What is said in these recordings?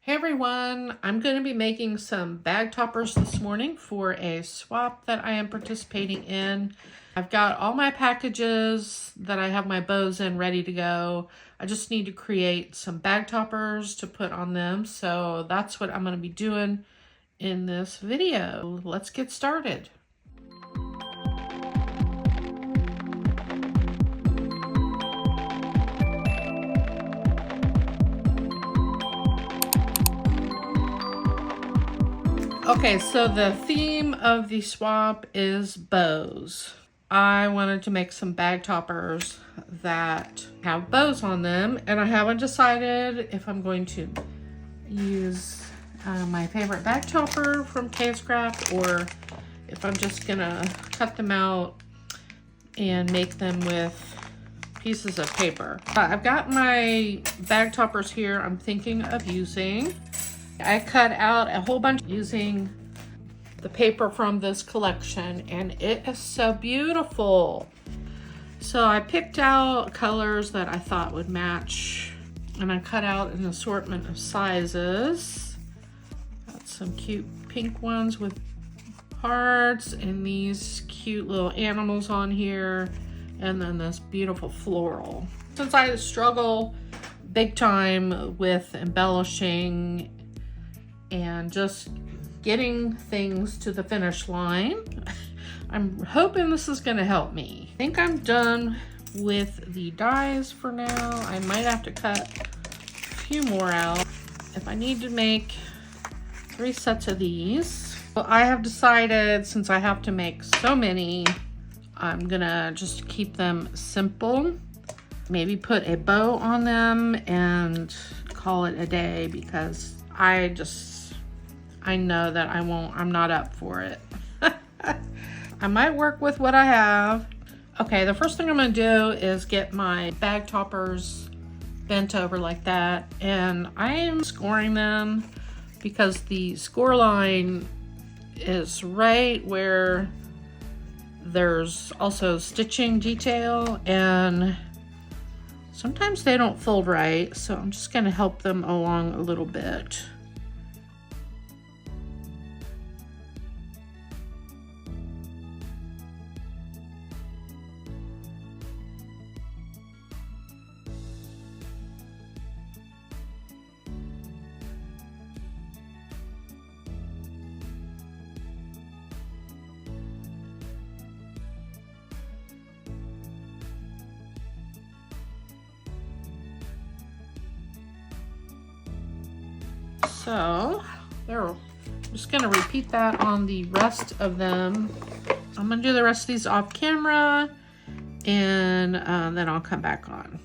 Hey everyone, I'm going to be making some bag toppers this morning for a swap that I am participating in. I've got all my packages that I have my bows in ready to go. I just need to create some bag toppers to put on them. So that's what I'm going to be doing in this video. Let's get started. Okay, so the theme of the swap is bows. I wanted to make some bag toppers that have bows on them, and I haven't decided if I'm going to use my favorite bag topper from kscraft or if I'm just gonna cut them out and make them with pieces of paper. I've got my bag toppers here I'm thinking of using. I cut out a whole bunch using the paper from this collection, and it is so beautiful. So I picked out colors that I thought would match, and I cut out an assortment of sizes. Got some cute pink ones with hearts and these cute little animals on here, and then this beautiful floral. Since I struggle big time with embellishing and just getting things to the finish line, I'm hoping this is going to help me. I think I'm done with the dies for now. I might have to cut a few more out if I need to make 3 sets of these. Well, I have decided, since I have to make so many, I'm gonna just keep them simple. Maybe put a bow on them and call it a day, because I know that I'm not up for it. I might work with what I have. Okay, the first thing I'm gonna do is get my bag toppers bent over like that, and I am scoring them because the score line is right where there's also stitching detail, and sometimes they don't fold right, so I'm just gonna help them along a little bit. So there, I'm just gonna repeat that on the rest of them. I'm gonna do the rest of these off camera, and then I'll come back on.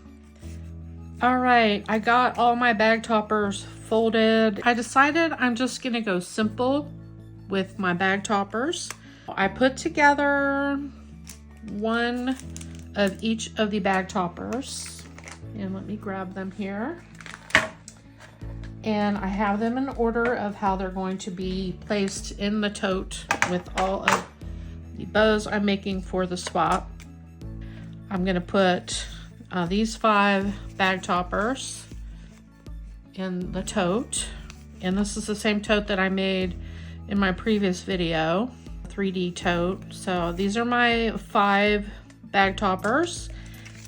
All right, I got all my bag toppers folded. I decided I'm just gonna go simple with my bag toppers. I put together one of each of the bag toppers, and let me grab them here. And I have them in order of how they're going to be placed in the tote with all of the bows I'm making for the swap. I'm gonna put these 5 bag toppers in the tote. And this is the same tote that I made in my previous video, 3D tote. So these are my 5 bag toppers,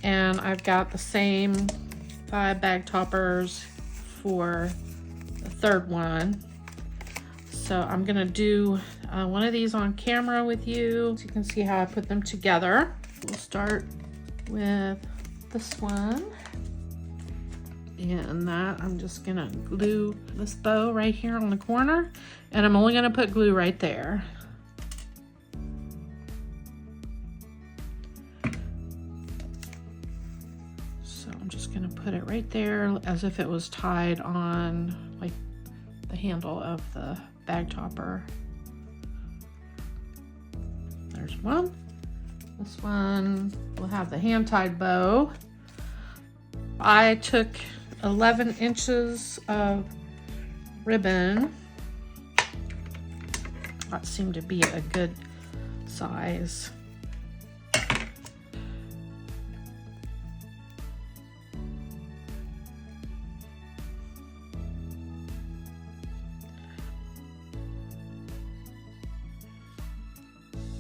and I've got the same 5 bag toppers for the third one. So I'm gonna do one of these on camera with you so you can see how I put them together. We'll start with this one, and that I'm just gonna glue this bow right here on the corner, and I'm only gonna put glue right there. I'm just gonna put it right there as if it was tied on like the handle of the bag topper. There's one. This one will have the hand-tied bow. I took 11 inches of ribbon. That seemed to be a good size.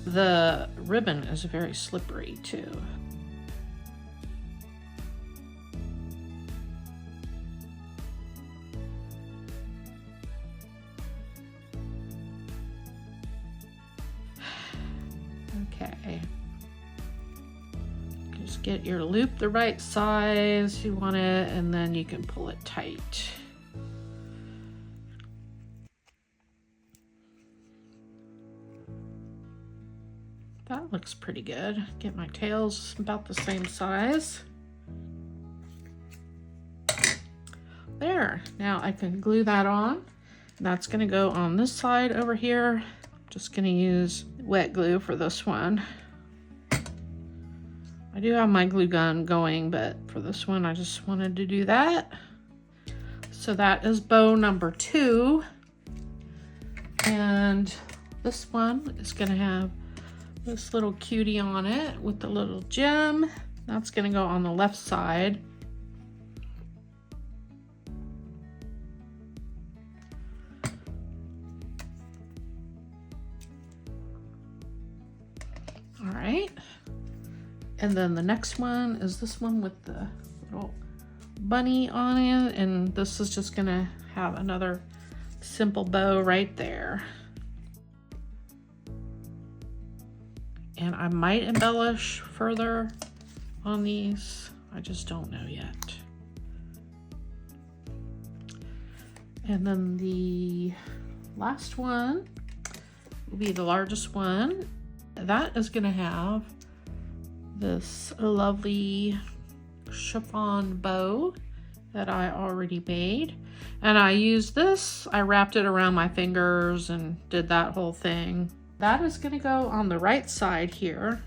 The ribbon is very slippery too. Okay. Just get your loop the right size you want it, and then you can pull it tight. That looks pretty good. Get my tails about the same size. There, now I can glue that on. That's gonna go on this side over here. I'm just gonna use wet glue for this one. I do have my glue gun going, but for this one, I just wanted to do that. So that is bow number 2. And this one is gonna have this little cutie on it with the little gem. That's gonna go on the left side. All right. And then the next one is this one with the little bunny on it. And this is just gonna have another simple bow right there. And I might embellish further on these. I just don't know yet. And then the last one will be the largest one. That is gonna have this lovely chiffon bow that I already made. And I used this, I wrapped it around my fingers and did that whole thing. That is gonna go on the right side here.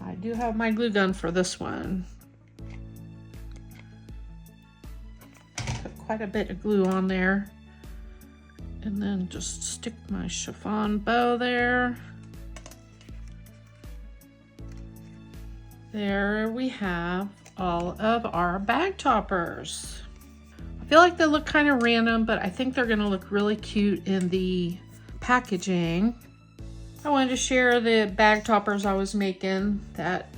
I do have my glue gun for this one. Put quite a bit of glue on there. And then just stick my chiffon bow there. There we have all of our bag toppers. I feel like they look kind of random, but I think they're gonna look really cute in the packaging. I wanted to share the bag toppers I was making that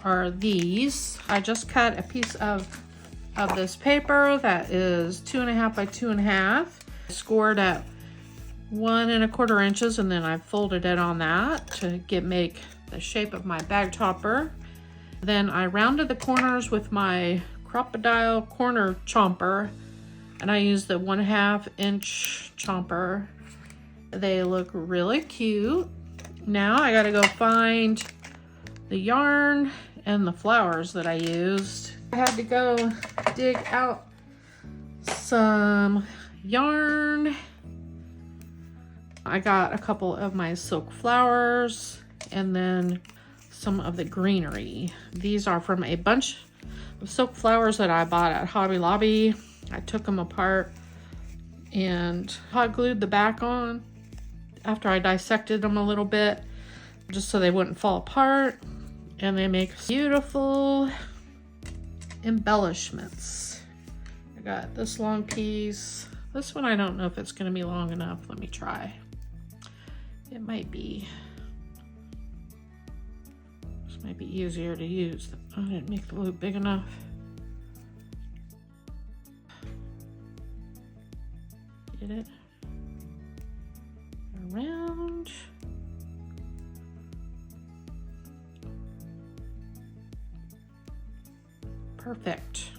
are these. I just cut a piece of this paper that is 2.5 by 2.5. Scored at 1 1/4 inches, and then I folded it on that to make the shape of my bag topper. Then I rounded the corners with my crocodile corner chomper, and I used the 1/2 inch chomper. They look really cute. Now I gotta go find the yarn and the flowers that I used. I had to go dig out some yarn. I got a couple of my silk flowers and then some of the greenery. These are from a bunch of silk flowers that I bought at Hobby Lobby. I took them apart and hot glued the back on after I dissected them a little bit, just so they wouldn't fall apart. And they make beautiful embellishments. I got this long piece. This one I don't know if it's gonna be long enough. Let me try. It might be. This might be easier to use. I didn't make the loop big enough. Get it around. Perfect.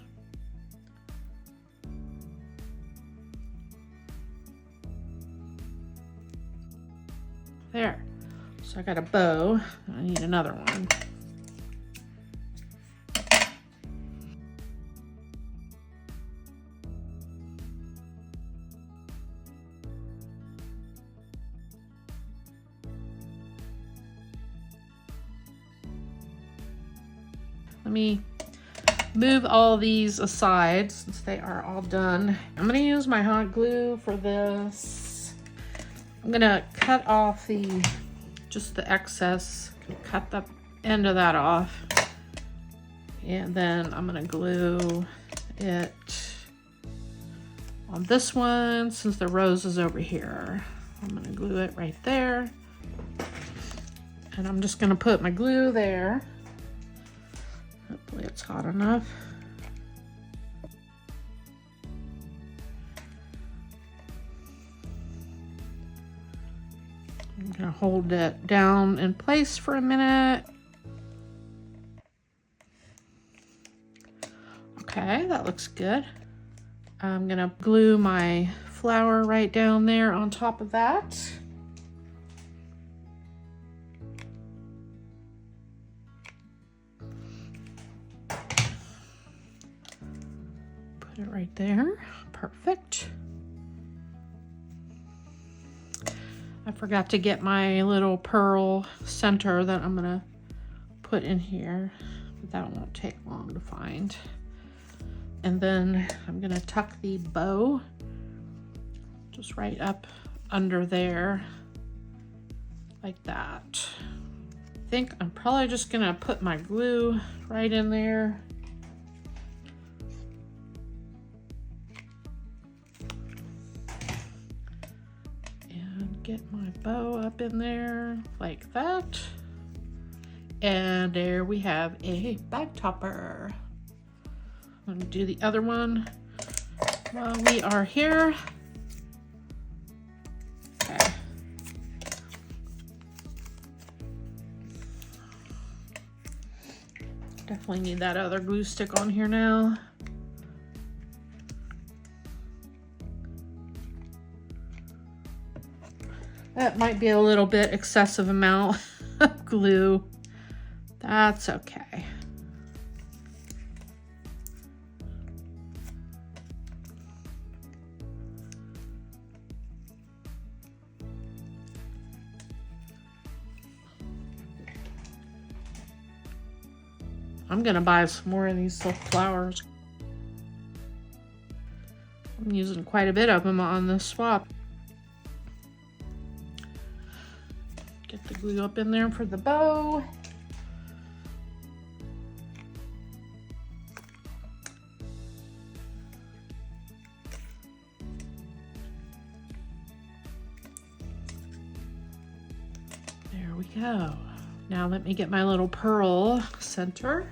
There. So I got a bow. I need another one. Let me move all these aside since they are all done. I'm gonna use my hot glue for this. I'm gonna cut off just the excess, cut the end of that off. And then I'm gonna glue it on this one since the rose is over here. I'm gonna glue it right there. And I'm just gonna put my glue there. Hopefully it's hot enough. I'm gonna hold it down in place for a minute. Okay, that looks good. I'm gonna glue my flower right down there on top of that. Put it right there. Perfect. I forgot to get my little pearl center that I'm gonna put in here, but that won't take long to find. And then I'm gonna tuck the bow just right up under there, like that. I think I'm probably just gonna put my glue right in there. And get my bow up in there like that. And there we have a bag topper. I'm gonna do the other one while we are here. Okay. Definitely need that other glue stick on here now. That might be a little bit excessive amount of glue. That's okay. I'm gonna buy some more of these silk flowers. I'm using quite a bit of them on this swap. Get the glue up in there for the bow. There we go. Now let me get my little pearl center.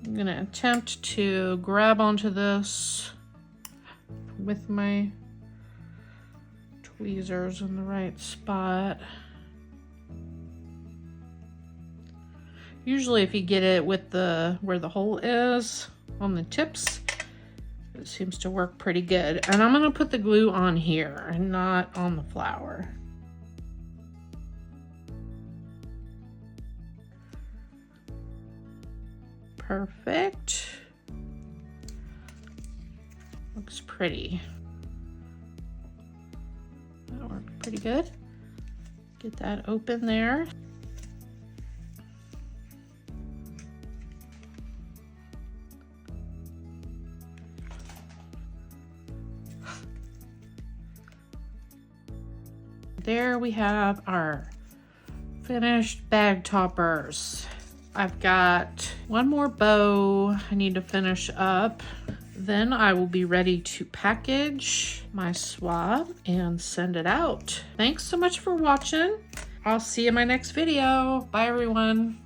I'm gonna attempt to grab onto this with my tweezers in the right spot. Usually if you get it with where the hole is on the tips, it seems to work pretty good. And I'm gonna put the glue on here and not on the flower. Perfect. Looks pretty. That worked pretty good. Get that open there. There we have our finished bag toppers. I've got one more bow I need to finish up. Then I will be ready to package my swab and send it out. Thanks so much for watching. I'll see you in my next video. Bye everyone.